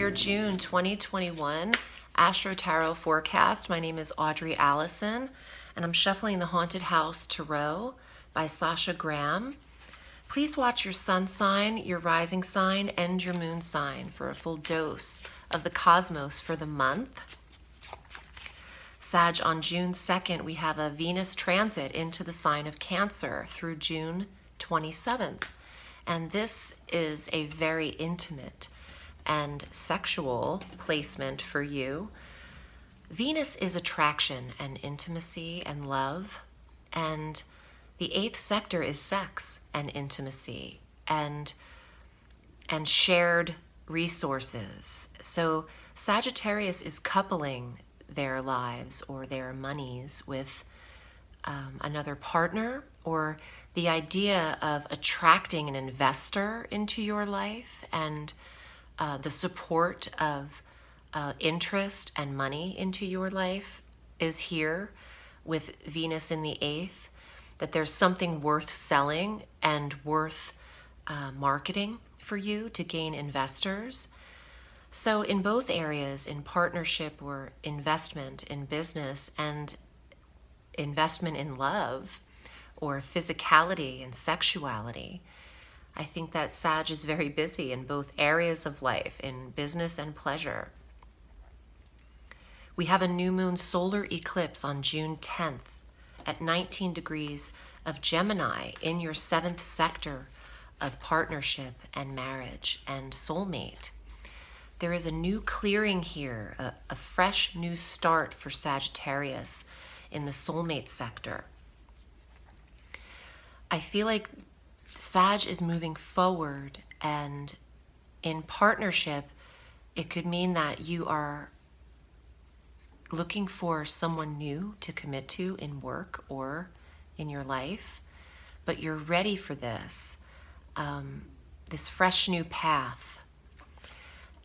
your June 2021 Astro Tarot Forecast. My name is Audrey Alison, and I'm shuffling the Haunted House Tarot by Sasha Graham. Please watch your sun sign, your rising sign, and your moon sign for a full dose of the cosmos for the month. Sag, on June 2nd, we have a Venus transit into the sign of Cancer through June 27th. And this is a very intimate and sexual placement for you. Venus is attraction and intimacy and love, and the 8th sector is sex and intimacy and shared resources. So Sagittarius is coupling their lives or their monies with another partner, or the idea of attracting an investor into your life and the support of interest and money into your life is here with Venus in the 8th, that there's something worth selling and worth marketing for you to gain investors. So in both areas, in partnership or investment in business and investment in love or physicality and sexuality, I think that Sag is very busy in both areas of life, in business and pleasure. We have a new moon solar eclipse on June 10th at 19 degrees of Gemini in your 7th sector of partnership and marriage and soulmate. There is a new clearing here, a fresh new start for Sagittarius in the soulmate sector. I feel like Sag is moving forward, and in partnership, it could mean that you are looking for someone new to commit to in work or in your life, but you're ready for this fresh new path.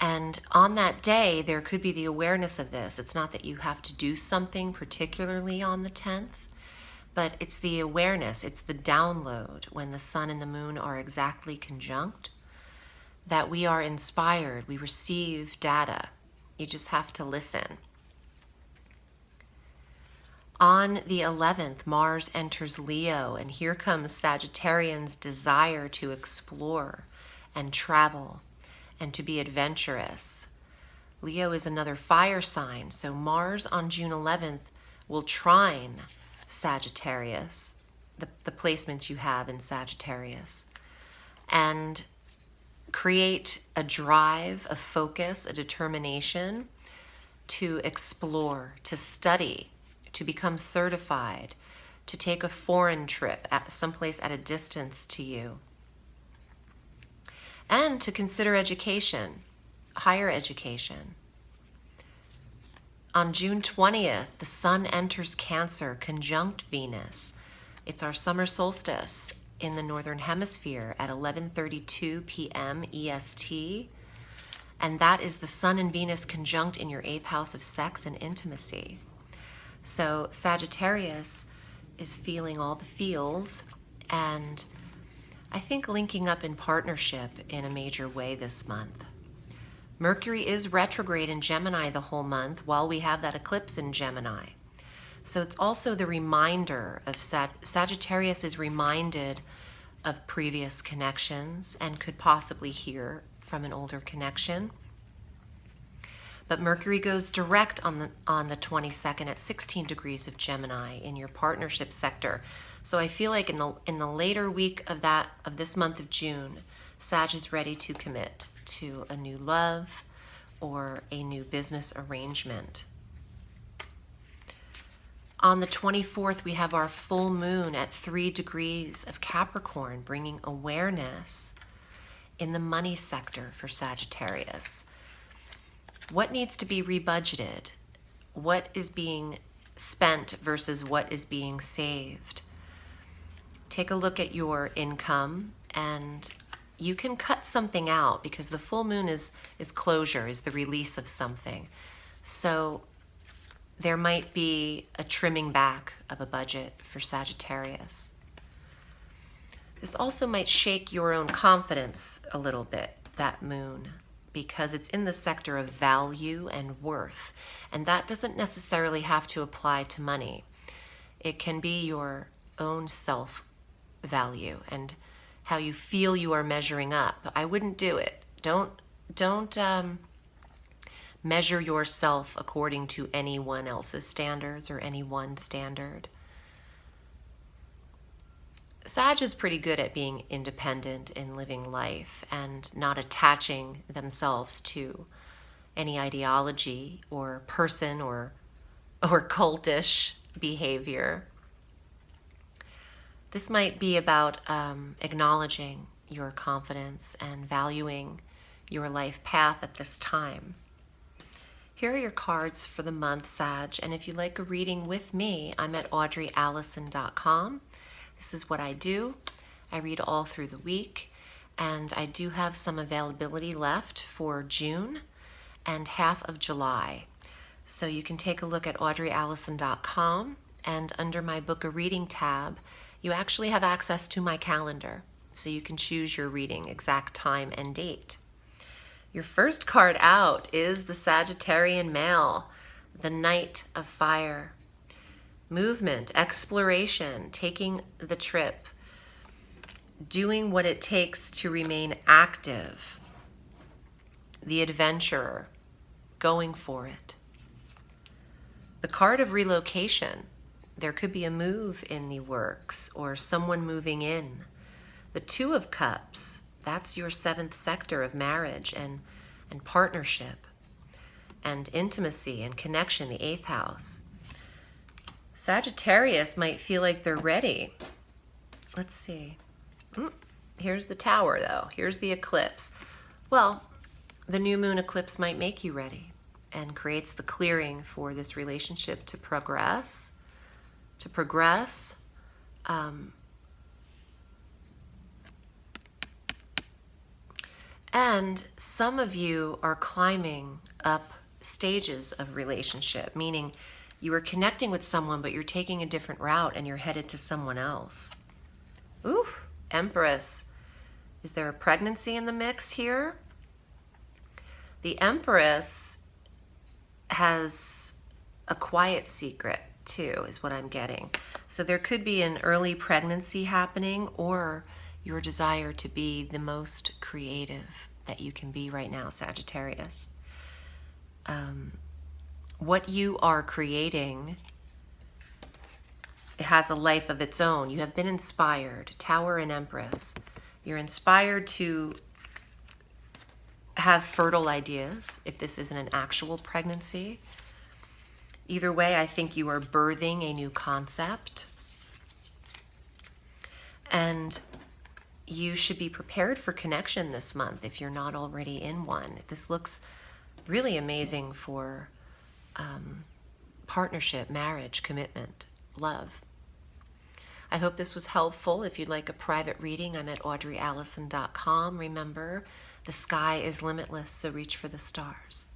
And on that day, there could be the awareness of this. It's not that you have to do something particularly on the 10th, but it's the awareness, it's the download when the sun and the moon are exactly conjunct, that we are inspired, we receive data. You just have to listen. On the 11th, Mars enters Leo, and here comes Sagittarian's desire to explore and travel and to be adventurous. Leo is another fire sign, so Mars on June 11th will trine Sagittarius, the placements you have in Sagittarius, and create a drive, a focus, a determination to explore, to study, to become certified, to take a foreign trip at someplace at a distance to you, and to consider education, higher education. On June 20th, the sun enters Cancer, conjunct Venus. It's our summer solstice in the Northern Hemisphere at 11:32 p.m. EST. And that is the sun and Venus conjunct in your 8th house of sex and intimacy. So Sagittarius is feeling all the feels, and I think linking up in partnership in a major way this month. Mercury is retrograde in Gemini the whole month while we have that eclipse in Gemini. So it's also the reminder of Sagittarius is reminded of previous connections and could possibly hear from an older connection. But Mercury goes direct on the 22nd at 16 degrees of Gemini in your partnership sector. So I feel like in the later week of this month of June, Sag is ready to commit to a new love or a new business arrangement. On the 24th, we have our full moon at 3 degrees of Capricorn, bringing awareness in the money sector for Sagittarius. What needs to be rebudgeted? What is being spent versus what is being saved? Take a look at your income, and you can cut something out because the full moon is closure, is the release of something. So there might be a trimming back of a budget for Sagittarius. This also might shake your own confidence a little bit, that moon. because it's in the sector of value and worth. And that doesn't necessarily have to apply to money. It can be your own self-value and how you feel you are measuring up. I wouldn't do it. Don't measure yourself according to anyone else's standards or any one standard. Sag is pretty good at being independent in living life and not attaching themselves to any ideology or person or cultish behavior. This might be about acknowledging your confidence and valuing your life path at this time. Here are your cards for the month, Sag, and if you'd like a reading with me, I'm at audreyalison.com. This is what I do. I read all through the week, and I do have some availability left for June and half of July. So you can take a look at audreyalison.com, and under my Book a Reading tab, you actually have access to my calendar, so you can choose your reading, exact time and date. Your first card out is the Sagittarian male, the Knight of Fire. Movement, exploration, taking the trip, doing what it takes to remain active, the adventurer, going for it. The card of relocation, there could be a move in the works or someone moving in. The Two of Cups, that's your seventh sector of marriage and partnership and intimacy and connection, the eighth house. Sagittarius might feel like they're ready. Let's see. Here's the Tower, though. Here's the eclipse. Well, the new moon eclipse might make you ready and creates the clearing for this relationship to progress. And some of you are climbing up stages of relationship, meaning you are connecting with someone, but you're taking a different route and you're headed to someone else. Ooh, Empress. Is there a pregnancy in the mix here? The Empress has a quiet secret too, is what I'm getting. So there could be an early pregnancy happening, or your desire to be the most creative that you can be right now, Sagittarius. What you are creating, it has a life of its own. You have been inspired, Tower and Empress. You're inspired to have fertile ideas, if this isn't an actual pregnancy. Either way, I think you are birthing a new concept. And you should be prepared for connection this month if you're not already in one. This looks really amazing for partnership, marriage, commitment, love. I hope this was helpful. If you'd like a private reading, I'm at audreyalison.com. Remember, the sky is limitless, so reach for the stars.